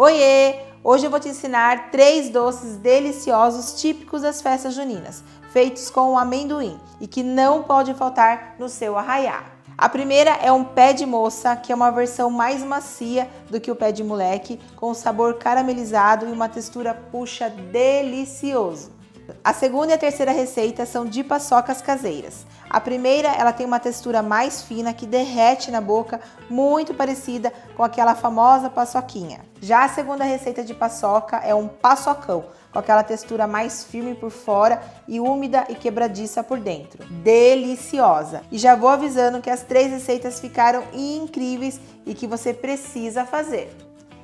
Oiê! Hoje eu vou te ensinar 3 doces deliciosos típicos das festas juninas, feitos com o amendoim e que não pode faltar no seu arraiá. A primeira é um pé de moça, que é uma versão mais macia do que o pé de moleque, com um sabor caramelizado e uma textura puxa delicioso. A segunda e a terceira receita são de paçocas caseiras. A primeira, ela tem uma textura mais fina que derrete na boca, muito parecida com aquela famosa paçoquinha. Já a segunda receita de paçoca é um paçocão, com aquela textura mais firme por fora e úmida e quebradiça por dentro. Deliciosa! E já vou avisando que as 3 receitas ficaram incríveis e que você precisa fazer.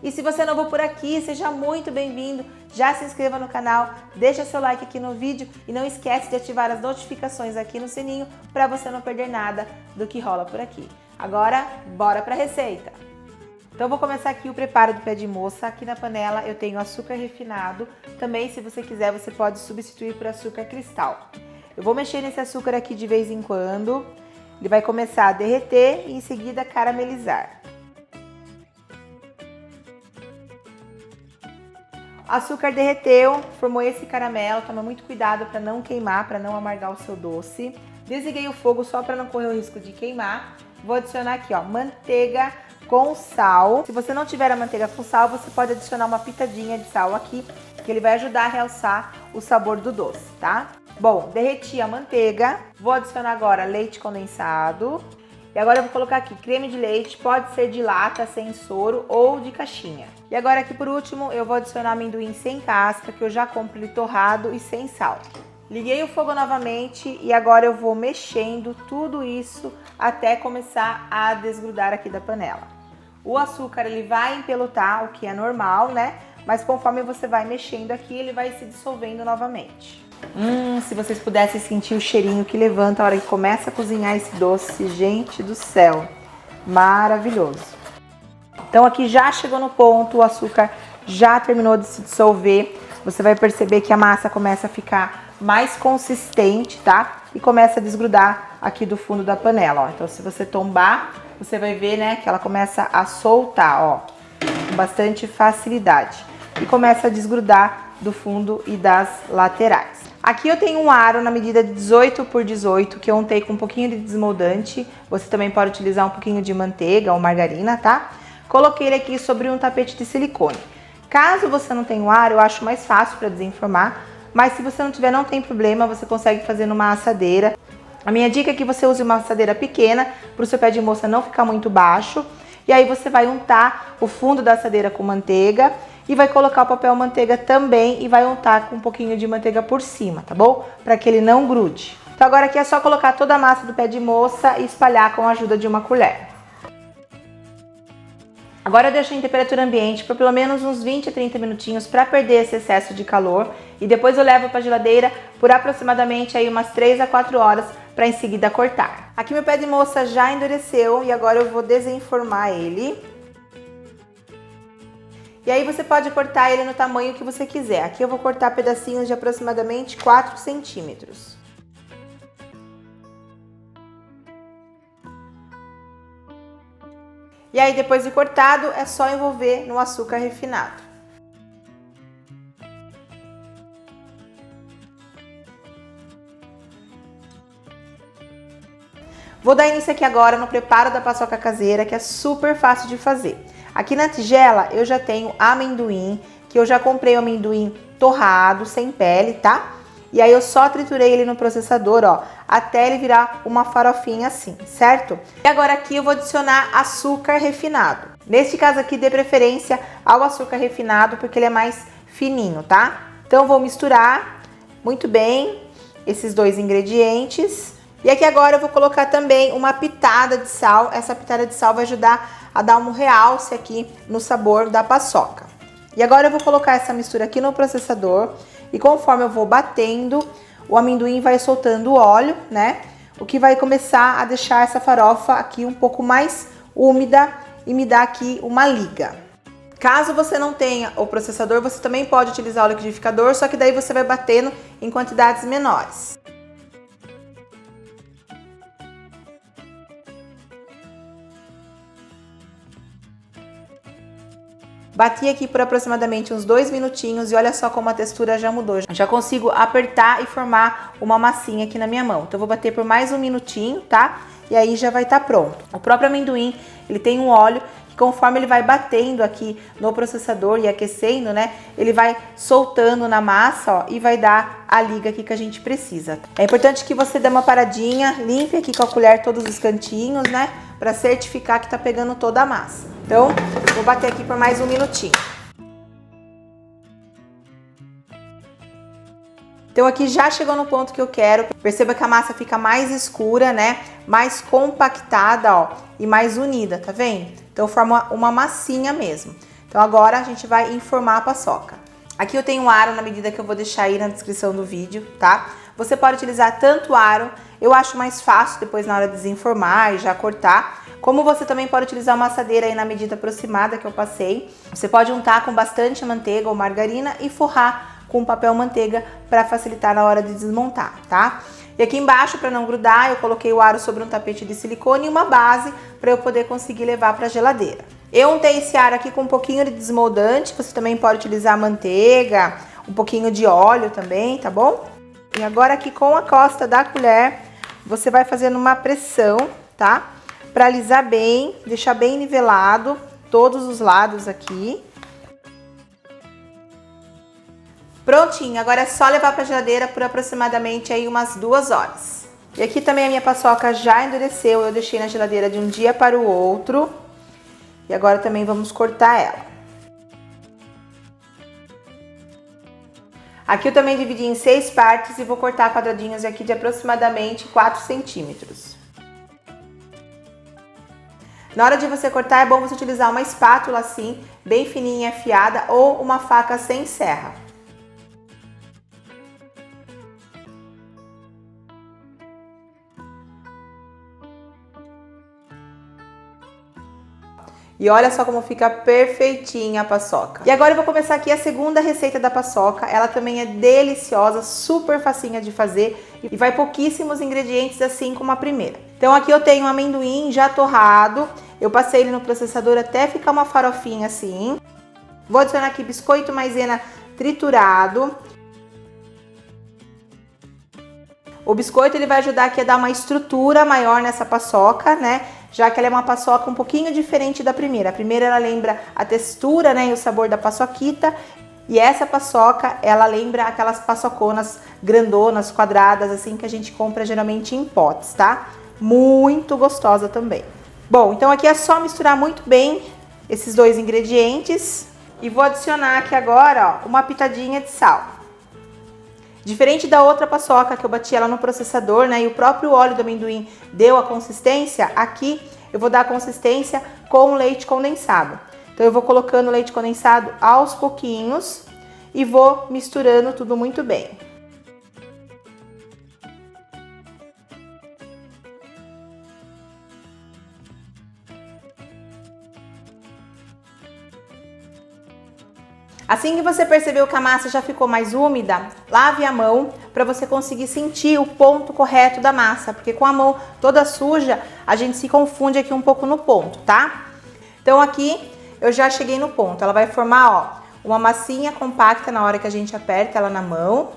E se você é novo por aqui, seja muito bem-vindo, já se inscreva no canal, deixa seu like aqui no vídeo e não esquece de ativar as notificações aqui no sininho para você não perder nada do que rola por aqui. Agora, bora para a receita! Então vou começar aqui o preparo do pé de moça. Aqui na panela eu tenho açúcar refinado, também se você quiser você pode substituir por açúcar cristal. Eu vou mexer nesse açúcar aqui de vez em quando, ele vai começar a derreter e em seguida caramelizar. O açúcar derreteu, formou esse caramelo, toma muito cuidado para não queimar, para não amargar o seu doce. Desliguei o fogo só para não correr o risco de queimar. Vou adicionar aqui, ó, manteiga com sal. Se você não tiver a manteiga com sal, você pode adicionar uma pitadinha de sal aqui, que ele vai ajudar a realçar o sabor do doce, tá? Bom, derreti a manteiga, vou adicionar agora leite condensado. E agora eu vou colocar aqui creme de leite, pode ser de lata, sem soro ou de caixinha. E agora aqui por último eu vou adicionar amendoim sem casca, que eu já compro ele torrado e sem sal. Liguei o fogo novamente e agora eu vou mexendo tudo isso até começar a desgrudar aqui da panela. O açúcar ele vai empelotar, o que é normal, né? Mas conforme você vai mexendo aqui, ele vai se dissolvendo novamente. Se vocês pudessem sentir o cheirinho que levanta a hora que começa a cozinhar esse doce, gente do céu, maravilhoso. Então aqui já chegou no ponto, o açúcar já terminou de se dissolver, você vai perceber que a massa começa a ficar mais consistente, tá? E começa a desgrudar aqui do fundo da panela, ó. Então se você tombar, você vai ver, né, que ela começa a soltar, ó, com bastante facilidade. E começa a desgrudar do fundo e das laterais. Aqui eu tenho um aro na medida de 18 por 18, que eu untei com um pouquinho de desmoldante. Você também pode utilizar um pouquinho de manteiga ou margarina, tá? Coloquei ele aqui sobre um tapete de silicone. Caso você não tenha um aro, eu acho mais fácil para desenformar, mas se você não tiver, não tem problema, você consegue fazer numa assadeira. A minha dica é que você use uma assadeira pequena, para o seu pé de moça não ficar muito baixo. E aí você vai untar o fundo da assadeira com manteiga e vai colocar o papel manteiga também e vai untar com um pouquinho de manteiga por cima, tá bom? Para que ele não grude. Então agora aqui é só colocar toda a massa do pé de moça e espalhar com a ajuda de uma colher. Agora eu deixo em temperatura ambiente por pelo menos uns 20 a 30 minutinhos para perder esse excesso de calor e depois eu levo para a geladeira por aproximadamente aí umas 3 a 4 horas para em seguida cortar. Aqui meu pé de moça já endureceu e agora eu vou desenformar ele. E aí você pode cortar ele no tamanho que você quiser. Aqui eu vou cortar pedacinhos de aproximadamente 4 centímetros. E aí depois de cortado é só envolver no açúcar refinado. Vou dar início aqui agora no preparo da paçoca caseira, que é super fácil de fazer. Aqui na tigela eu já tenho amendoim, que eu já comprei o amendoim torrado, sem pele, tá? E aí eu só triturei ele no processador, ó, até ele virar uma farofinha assim, certo? E agora aqui eu vou adicionar açúcar refinado. Neste caso aqui, dê preferência ao açúcar refinado, porque ele é mais fininho, tá? Então eu vou misturar muito bem esses 2 ingredientes. E aqui agora eu vou colocar também uma pitada de sal. Essa pitada de sal vai ajudar a dar um realce aqui no sabor da paçoca. E agora eu vou colocar essa mistura aqui no processador. E conforme eu vou batendo, o amendoim vai soltando o óleo, né? O que vai começar a deixar essa farofa aqui um pouco mais úmida e me dar aqui uma liga. Caso você não tenha o processador, você também pode utilizar o liquidificador, só que daí você vai batendo em quantidades menores. Bati aqui por aproximadamente uns 2 minutinhos e olha só como a textura já mudou. Já consigo apertar e formar uma massinha aqui na minha mão. Então eu vou bater por mais um minutinho, tá? E aí já vai estar pronto. O próprio amendoim, ele tem um óleo que conforme ele vai batendo aqui no processador e aquecendo, né? Ele vai soltando na massa, ó, e vai dar a liga aqui que a gente precisa. É importante que você dê uma paradinha, limpe aqui com a colher todos os cantinhos, né? Para certificar que tá pegando toda a massa. Então, vou bater aqui por mais um minutinho. Então aqui já chegou no ponto que eu quero. Perceba que a massa fica mais escura, né? Mais compactada, ó, e mais unida, tá vendo? Então forma uma massinha mesmo. Então agora a gente vai enformar a paçoca. Aqui eu tenho um aro na medida que eu vou deixar aí na descrição do vídeo, tá? Você pode utilizar tanto aro, eu acho mais fácil depois na hora de desenformar e já cortar. Como você também pode utilizar uma assadeira aí na medida aproximada que eu passei. Você pode untar com bastante manteiga ou margarina e forrar com papel manteiga para facilitar na hora de desmontar, tá? E aqui embaixo, para não grudar, eu coloquei o aro sobre um tapete de silicone e uma base para eu poder conseguir levar para a geladeira. Eu untei esse aro aqui com um pouquinho de desmoldante, você também pode utilizar manteiga, um pouquinho de óleo também, tá bom? E agora aqui com a costa da colher, você vai fazendo uma pressão, tá? Para alisar bem, deixar bem nivelado todos os lados aqui. Prontinho, agora é só levar para a geladeira por aproximadamente aí umas 2 horas. E aqui também a minha paçoca já endureceu, eu deixei na geladeira de um dia para o outro. E agora também vamos cortar ela. Aqui eu também dividi em 6 partes e vou cortar quadradinhos aqui de aproximadamente 4 centímetros. Na hora de você cortar é bom você utilizar uma espátula assim, bem fininha e afiada, ou uma faca sem serra. E olha só como fica perfeitinha a paçoca. E agora eu vou começar aqui a segunda receita da paçoca. Ela também é deliciosa, super facinha de fazer e vai pouquíssimos ingredientes assim como a primeira. Então aqui eu tenho amendoim já torrado. Eu passei ele no processador até ficar uma farofinha assim. Vou adicionar aqui biscoito maisena triturado. O biscoito ele vai ajudar aqui a dar uma estrutura maior nessa paçoca, né? Já que ela é uma paçoca um pouquinho diferente da primeira. A primeira ela lembra a textura, né, e o sabor da paçoquita. E essa paçoca, ela lembra aquelas paçoconas grandonas, quadradas, assim, que a gente compra geralmente em potes, tá? Muito gostosa também. Bom, então aqui é só misturar muito bem esses 2 ingredientes. E vou adicionar aqui agora, ó, uma pitadinha de sal. Diferente da outra paçoca que eu bati ela no processador, né, e o próprio óleo do amendoim deu a consistência, aqui eu vou dar a consistência com leite condensado. Então eu vou colocando o leite condensado aos pouquinhos e vou misturando tudo muito bem. Assim que você percebeu que a massa já ficou mais úmida, lave a mão para você conseguir sentir o ponto correto da massa, porque com a mão toda suja, a gente se confunde aqui um pouco no ponto, tá? Então aqui eu já cheguei no ponto, ela vai formar, ó, uma massinha compacta na hora que a gente aperta ela na mão,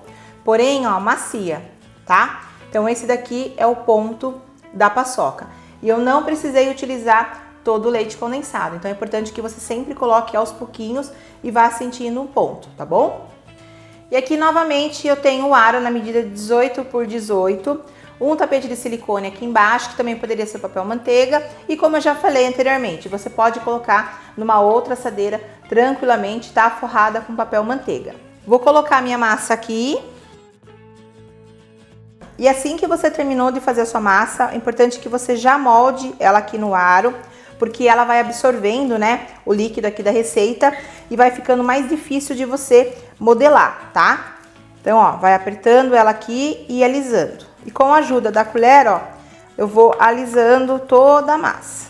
porém, ó, macia, tá? Então esse daqui é o ponto da paçoca. E eu não precisei utilizar todo o leite condensado. Então é importante que você sempre coloque aos pouquinhos e vá sentindo um ponto, tá bom? E aqui novamente eu tenho o aro na medida de 18 por 18, um tapete de silicone aqui embaixo, que também poderia ser papel manteiga, e como eu já falei anteriormente, você pode colocar numa outra assadeira tranquilamente, tá? Forrada com papel manteiga. Vou colocar a minha massa aqui. E assim que você terminou de fazer a sua massa, é importante que você já molde ela aqui no aro, porque ela vai absorvendo, né, o líquido aqui da receita e vai ficando mais difícil de você modelar, tá? Então, ó, vai apertando ela aqui e alisando. E com a ajuda da colher, ó, eu vou alisando toda a massa.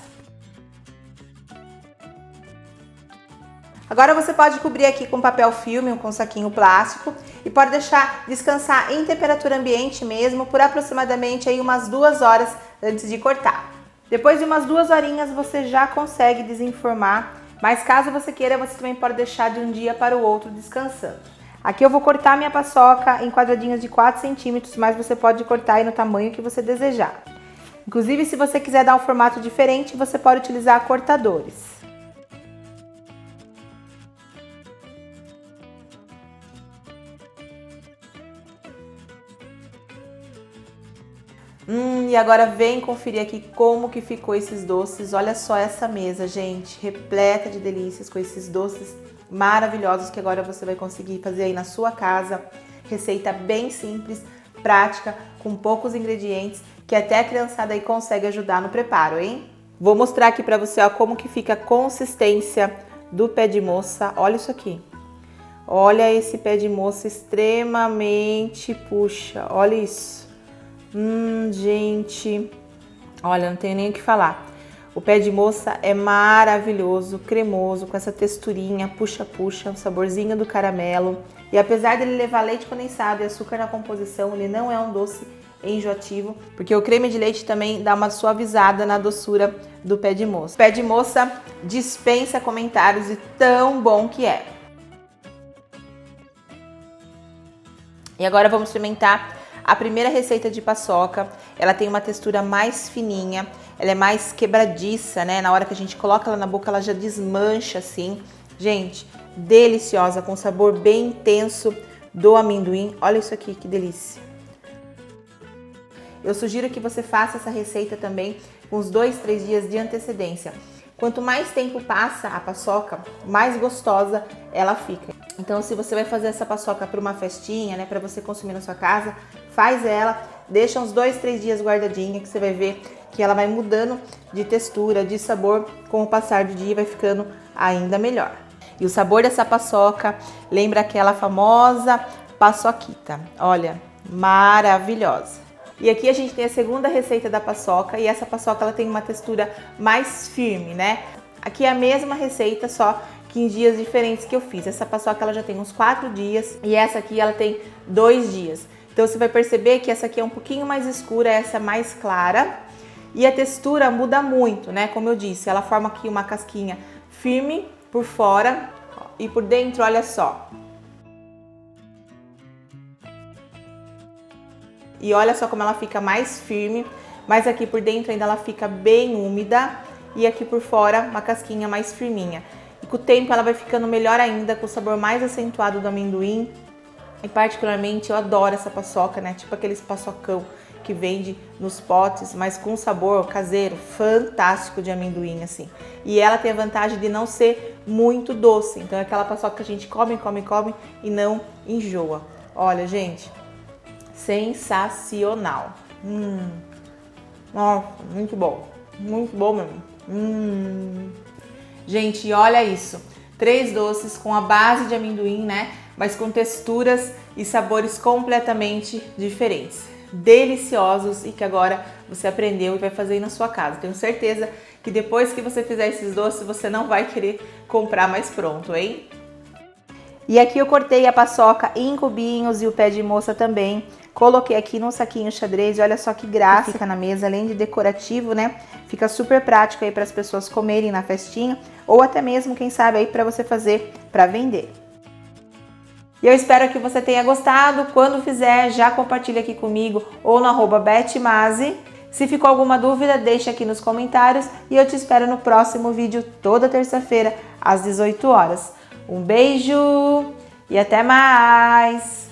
Agora você pode cobrir aqui com papel filme ou com saquinho plástico e pode deixar descansar em temperatura ambiente mesmo por aproximadamente aí umas 2 horas antes de cortar. Depois de umas 2 horinhas você já consegue desenformar Mas caso você queira, você também pode deixar de um dia para o outro descansando. Aqui eu vou cortar minha paçoca em quadradinhos de 4 centímetros, mas você pode cortar aí no tamanho que você desejar. Inclusive, se você quiser dar um formato diferente, você pode utilizar cortadores. E agora vem conferir aqui como que ficou esses doces. Olha só essa mesa, gente, repleta de delícias com esses doces maravilhosos que agora você vai conseguir fazer aí na sua casa. Receita bem simples, prática, com poucos ingredientes, que até a criançada aí consegue ajudar no preparo, hein? Vou mostrar aqui pra você, ó, como que fica a consistência do pé de moça. Olha isso aqui. Olha esse pé de moça extremamente, puxa, olha isso. Gente, olha, não tenho nem o que falar. O pé de moça é maravilhoso, cremoso, com essa texturinha, puxa-puxa, o saborzinho do caramelo. E apesar dele levar leite condensado e açúcar na composição, ele não é um doce enjoativo, porque o creme de leite também dá uma suavizada na doçura do pé de moça. O pé de moça dispensa comentários de tão bom que é. E agora vamos experimentar a primeira receita de paçoca. Ela tem uma textura mais fininha, ela é mais quebradiça, né? Na hora que a gente coloca ela na boca, ela já desmancha assim. Gente, deliciosa, com sabor bem intenso do amendoim. Olha isso aqui, que delícia. Eu sugiro que você faça essa receita também com uns 2, 3 dias de antecedência. Quanto mais tempo passa a paçoca, mais gostosa ela fica. Então, se você vai fazer essa paçoca para uma festinha, né, para você consumir na sua casa, faz ela, deixa uns 2, 3 dias guardadinha, que você vai ver que ela vai mudando de textura, de sabor, com o passar do dia vai ficando ainda melhor. E o sabor dessa paçoca lembra aquela famosa paçoquita. Olha, maravilhosa. E aqui a gente tem a segunda receita da paçoca, e essa paçoca ela tem uma textura mais firme, né? Aqui é a mesma receita, só que em dias diferentes que eu fiz. Essa paçoca ela já tem uns 4 dias e essa aqui ela tem 2 dias. Então você vai perceber que essa aqui é um pouquinho mais escura, essa é mais clara. E a textura muda muito, né? Como eu disse, ela forma aqui uma casquinha firme por fora e por dentro, olha só. E olha só como ela fica mais firme, mas aqui por dentro ainda ela fica bem úmida e aqui por fora uma casquinha mais firminha. E com o tempo ela vai ficando melhor ainda, com o sabor mais acentuado do amendoim. E particularmente eu adoro essa paçoca, né? Tipo aqueles paçocão que vende nos potes, mas com sabor caseiro, fantástico de amendoim, assim. E ela tem a vantagem de não ser muito doce. Então é aquela paçoca que a gente come e não enjoa. Olha, gente, sensacional. Nossa, muito bom mesmo. Gente, olha isso. 3 doces com a base de amendoim, né? Mas com texturas e sabores completamente diferentes. Deliciosos e que agora você aprendeu e vai fazer aí na sua casa. Tenho certeza que depois que você fizer esses doces, você não vai querer comprar mais pronto, hein? E aqui eu cortei a paçoca em cubinhos e o pé de moça também. Coloquei aqui num saquinho xadrez e olha só que graça fica na mesa, além de decorativo, né? Fica super prático aí para as pessoas comerem na festinha ou até mesmo, quem sabe, aí para você fazer para vender. E eu espero que você tenha gostado. Quando fizer, já compartilha aqui comigo ou no @betmase. Se ficou alguma dúvida, deixa aqui nos comentários e eu te espero no próximo vídeo toda terça-feira às 18 horas. Um beijo e até mais!